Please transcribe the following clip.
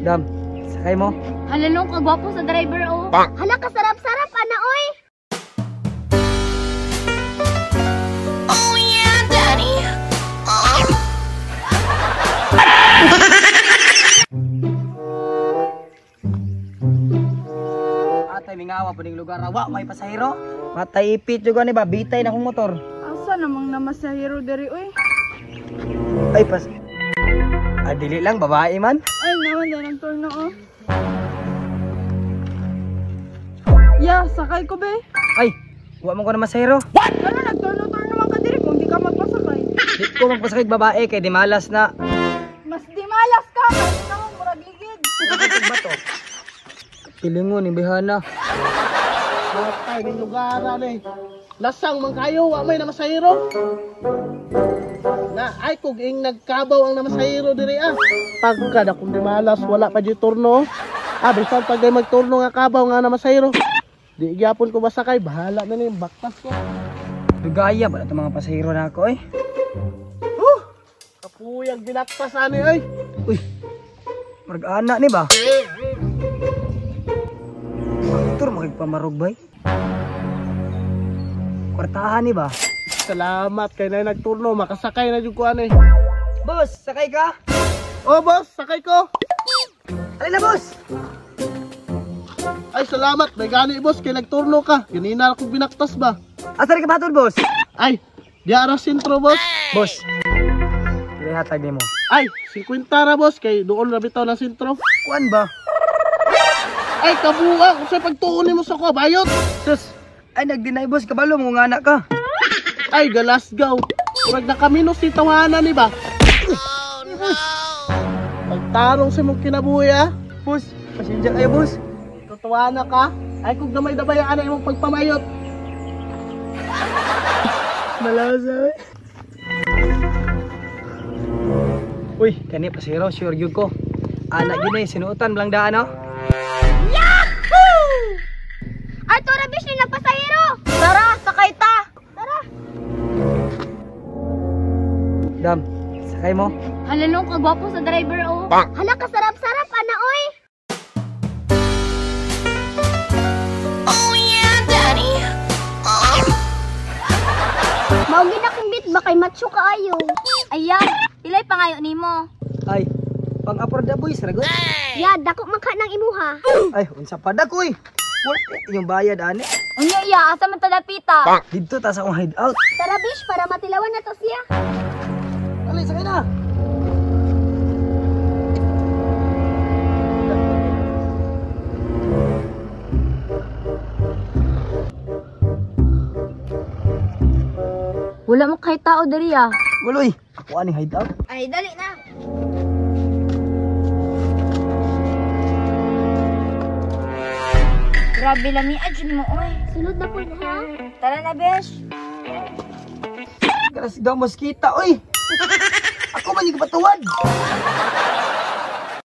Dam, sakay mo. Halalong kagwapo sa driver, oh. Hala, kasarap-sarap, ana, oy. Oh yeah, daddy. Atay, mingawa po ning lugar. Wa, may pasahero. Matay ipit juga ni ba? Bitay na akong motor. Asa namang namasahero diri oy? Ay, dili lang, babae man. Ay naman na ng turno oh. Ya, sakay ko be. Ay, wa man ko na masahero. Ano nagturno-turno man ka diri kung di ka magpasakay? Di ko magpasakit babae kay di malas na. Mas di malas ka, kasi naman murag ligid. Ba to? Pilingon ni bihana. Matay ng lugaran eh. Lasang man kayo, wa may namasahero. Na ay kung ing nagkabaw ang namasahero diri ah. Pagka na kung di malas, wala pa di turno. Bisan pag di magturno nga kabaw nga namasahero. Di gyapon ko masakay, bahala na ni baktas ko. Dugaya ba ito mga pasahero na ako eh? Kapuyag binaktas ani ay. Uy, marag-ana ni ba? Motor makigpamarog bay. Kwartahan ni ba? Salamat kay na nagturno, makasakay na jud ko ani. Boss, sakay ka? Oh boss, sakay ko. Alin na boss? Ay salamat, may gani boss kay nagturno ka. Ganina ako binaktas ba? Asa rin ka batol boss? Ay, di ara sentro boss. Boss, hatag mo. Ay, 50 ra boss kay doon na bitaw ng sentro. Kuan ba? Ay kabuga, kung sa pagtuon mo sa ko bayot. Sus, ay nag-deny boss, kabalo mo nga anak ka. Ay galasgaw. Kurag na kaminos si tawanan ni ba? Pagtarong sa mong kinabuhi ah. Boss, pasensya kayo boss. Tatawanan ka. Ay kung gamay na bayaan na imong pagpamayot. Malasa eh. Uy, kani pasahero, sure yun ko. Anak yun eh, sinuotan lang daan no? Arturo, bish ni nagpasahero. Tara, sakay ta. Tara. Dam, sakay mo. Halalong kagwapo sa driver, oh. Hala, kasarap-sarap, ana, oy. Oh yeah, daddy. Maugin akong bit, bakay macho kaayo. Ayan, pilay pangayo nimo. Ay, pang-upload na boys, ragot. Ya, dako man ka ng imuha. Ay, unsa pa da koy. Worth it yung bayad ani. Unya iya, asa man tadapita? Dito ta sa akong hideout. Tara, bish, para matilawan na to siya. Ali, sakay na. Wala mo kay tao diri ah. Guloy, ako aning hideout. Ay, dali na. Grabe lami adjun mo oy. Sunod na po ha. Tara na, besh. Garas daw moskita, oy. Ako man yung kapatuwad.